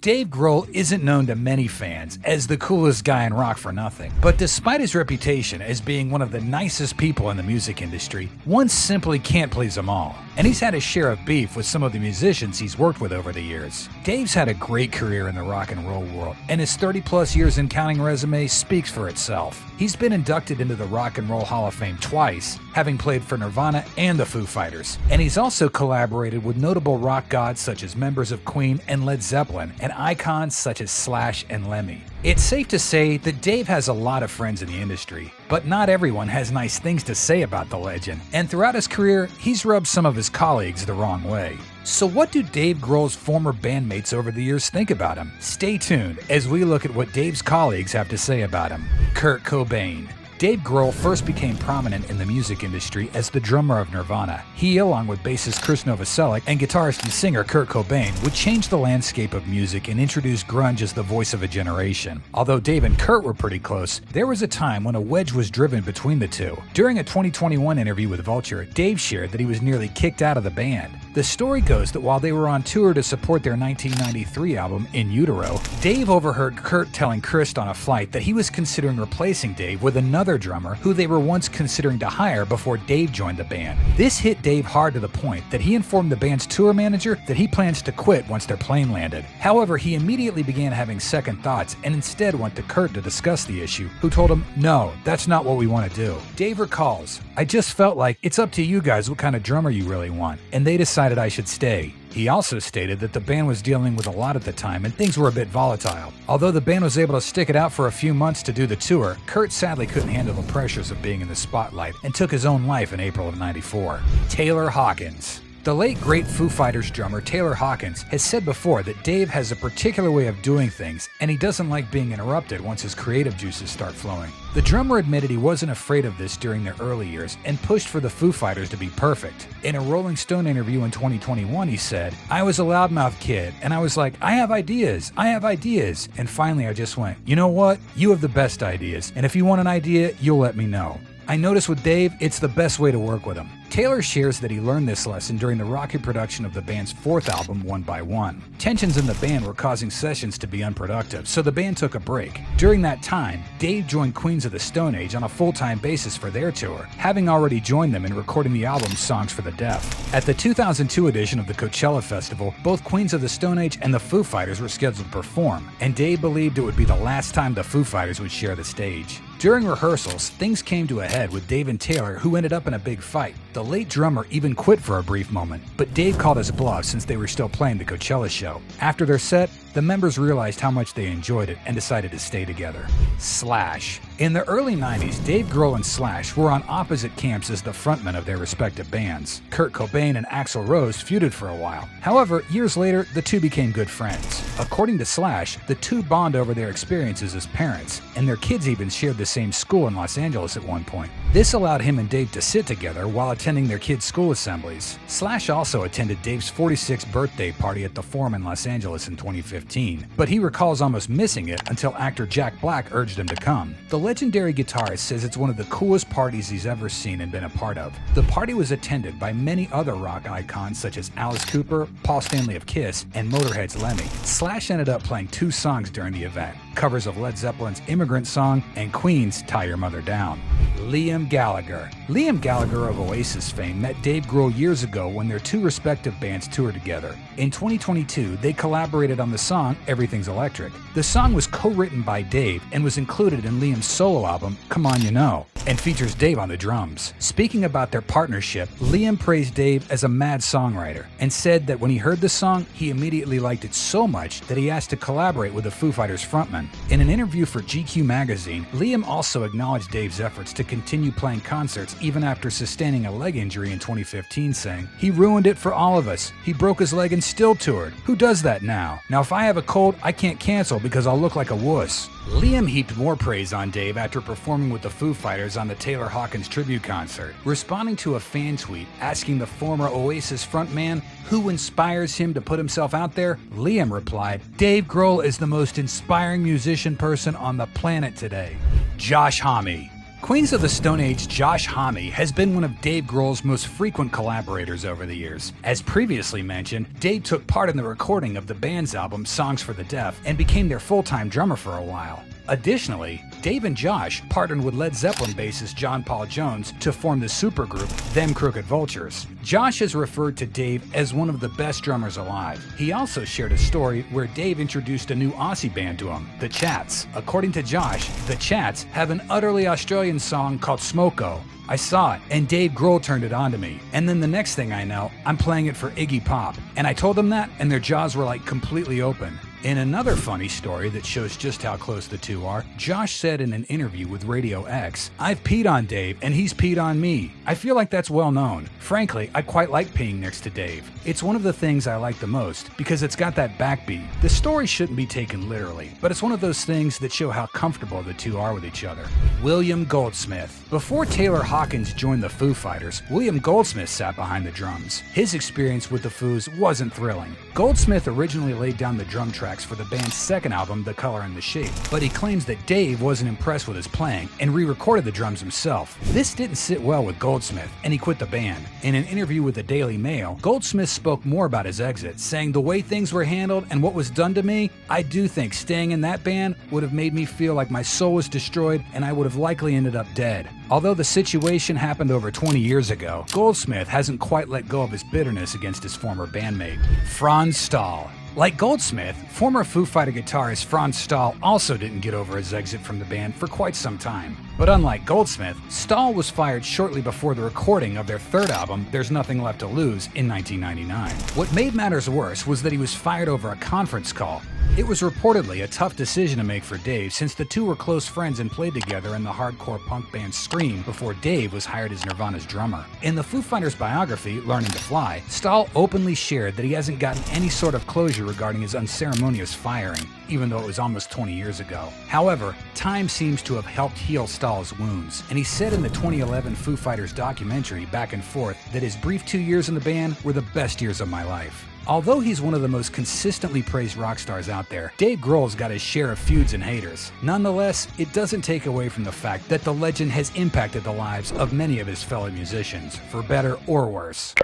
Dave Grohl isn't known to many fans as the coolest guy in rock for nothing, but despite his reputation as being one of the nicest people in the music industry, one simply can't please them all. And he's had his share of beef with some of the musicians he's worked with over the years. Dave's had a great career in the rock and roll world, and his 30-plus years in counting resume speaks for itself. He's been inducted into the Rock and Roll Hall of Fame twice, having played for Nirvana and the Foo Fighters. And he's also collaborated with notable rock gods such as members of Queen and Led Zeppelin, and icons such as Slash and Lemmy. It's safe to say that Dave has a lot of friends in the industry, but not everyone has nice things to say about the legend, and throughout his career, he's rubbed some of his colleagues the wrong way. So what do Dave Grohl's former bandmates over the years think about him? Stay tuned as we look at what Dave's colleagues have to say about him. Kurt Cobain. Dave Grohl first became prominent in the music industry as the drummer of Nirvana. He, along with bassist Chris Novoselic and guitarist and singer Kurt Cobain, would change the landscape of music and introduce grunge as the voice of a generation. Although Dave and Kurt were pretty close, there was a time when a wedge was driven between the two. During a 2021 interview with Vulture, Dave shared that he was nearly kicked out of the band. The story goes that while they were on tour to support their 1993 album, In Utero, Dave overheard Kurt telling Chris on a flight that he was considering replacing Dave with another drummer who they were once considering to hire before Dave joined the band. This hit Dave hard to the point that he informed the band's tour manager that he plans to quit once their plane landed. However, he immediately began having second thoughts and instead went to Kurt to discuss the issue, who told him, "No, that's not what we want to do." Dave recalls, "I just felt like it's up to you guys what kind of drummer you really want, and they decided I should stay." He also stated that the band was dealing with a lot at the time and things were a bit volatile. Although the band was able to stick it out for a few months to do the tour, Kurt sadly couldn't handle the pressures of being in the spotlight and took his own life in April of '94. Taylor Hawkins. The late great Foo Fighters drummer Taylor Hawkins has said before that Dave has a particular way of doing things and he doesn't like being interrupted once his creative juices start flowing. The drummer admitted he wasn't afraid of this during their early years and pushed for the Foo Fighters to be perfect. In a Rolling Stone interview in 2021, he said, "I was a loudmouth kid and I was like, I have ideas. And finally I just went, you know what? You have the best ideas. And if you want an idea, you'll let me know. I noticed with Dave, it's the best way to work with him." Taylor shares that he learned this lesson during the rocky production of the band's fourth album, One by One. Tensions in the band were causing sessions to be unproductive, so the band took a break. During that time, Dave joined Queens of the Stone Age on a full-time basis for their tour, having already joined them in recording the album Songs for the Deaf. At the 2002 edition of the Coachella Festival, both Queens of the Stone Age and the Foo Fighters were scheduled to perform, and Dave believed it would be the last time the Foo Fighters would share the stage. During rehearsals, things came to a head with Dave and Taylor, who ended up in a big fight. The late drummer even quit for a brief moment, but Dave called his bluff since they were still playing the Coachella show. After their set, the members realized how much they enjoyed it and decided to stay together. Slash. In the early 90s, Dave Grohl and Slash were on opposite camps as the frontmen of their respective bands. Kurt Cobain and Axl Rose feuded for a while. However, years later, the two became good friends. According to Slash, the two bond over their experiences as parents, and their kids even shared the same school in Los Angeles at one point. This allowed him and Dave to sit together while attending their kids' school assemblies. Slash also attended Dave's 46th birthday party at the Forum in Los Angeles in 2015, but he recalls almost missing it until actor Jack Black urged him to come. The legendary guitarist says it's one of the coolest parties he's ever seen and been a part of. The party was attended by many other rock icons such as Alice Cooper, Paul Stanley of Kiss, and Motorhead's Lemmy. Slash ended up playing two songs during the event, covers of Led Zeppelin's Immigrant Song and Queen's Tie Your Mother Down. Liam Gallagher. Liam Gallagher of Oasis fame met Dave Grohl years ago when their two respective bands toured together. In 2022, they collaborated on the song Everything's Electric. The song was co-written by Dave and was included in Liam's solo album, Come On You Know, and features Dave on the drums. Speaking about their partnership, Liam praised Dave as a mad songwriter and said that when he heard the song, he immediately liked it so much that he asked to collaborate with the Foo Fighters frontman. In an interview for GQ magazine, Liam also acknowledged Dave's efforts to continue playing concerts even after sustaining a leg injury in 2015, saying, "He ruined it for all of us. He broke his leg and still toured. Who does that now? Now if I have a cold, I can't cancel because I'll look like a wuss." Liam heaped more praise on Dave after performing with the Foo Fighters on the Taylor Hawkins tribute concert. Responding to a fan tweet asking the former Oasis frontman who inspires him to put himself out there, Liam replied, "Dave Grohl is the most inspiring musician person on the planet today." Josh Homme. Queens of the Stone Age Josh Homme has been one of Dave Grohl's most frequent collaborators over the years. As previously mentioned, Dave took part in the recording of the band's album Songs for the Deaf and became their full-time drummer for a while. Additionally, Dave and Josh partnered with Led Zeppelin bassist John Paul Jones to form the supergroup Them Crooked Vultures. Josh has referred to Dave as one of the best drummers alive. He also shared a story where Dave introduced a new Aussie band to him, The Chats. According to Josh, The Chats have an utterly Australian song called Smoko. I saw it, and Dave Grohl turned it on to me. And then the next thing I know, I'm playing it for Iggy Pop. And I told them that, and their jaws were like completely open. In another funny story that shows just how close the two are, Josh said in an interview with Radio X, "I've peed on Dave, and he's peed on me. I feel like that's well known. Frankly, I quite like peeing next to Dave. It's one of the things I like the most, because it's got that backbeat." The story shouldn't be taken literally, but it's one of those things that show how comfortable the two are with each other. William Goldsmith. Before Taylor Hawkins joined the Foo Fighters, William Goldsmith sat behind the drums. His experience with the Foos wasn't thrilling. Goldsmith originally laid down the drum tracks for the band's second album, The Color and the Shape, but he claims that Dave wasn't impressed with his playing and re-recorded the drums himself. This didn't sit well with Goldsmith, and he quit the band. In an interview with the Daily Mail, Goldsmith spoke more about his exit, saying, "The way things were handled and what was done to me, I do think staying in that band would have made me feel like my soul was destroyed and I would have likely ended up dead." Although the situation happened over 20 years ago, Goldsmith hasn't quite let go of his bitterness against his former bandmate, Franz Stahl. Like Goldsmith, former Foo Fighter guitarist Franz Stahl also didn't get over his exit from the band for quite some time. But unlike Goldsmith, Stahl was fired shortly before the recording of their third album, There's Nothing Left to Lose, in 1999. What made matters worse was that he was fired over a conference call. It was reportedly a tough decision to make for Dave, since the two were close friends and played together in the hardcore punk band Scream before Dave was hired as Nirvana's drummer. In the Foo Fighters biography, Learning to Fly, Stahl openly shared that he hasn't gotten any sort of closure regarding his unceremonious firing, even though it was almost 20 years ago. However, time seems to have helped heal Stahl's wounds, and he said in the 2011 Foo Fighters documentary, Back and Forth, that his brief 2 years in the band were the best years of my life. Although he's one of the most consistently praised rock stars out there, Dave Grohl's got his share of feuds and haters. Nonetheless, it doesn't take away from the fact that the legend has impacted the lives of many of his fellow musicians, for better or worse.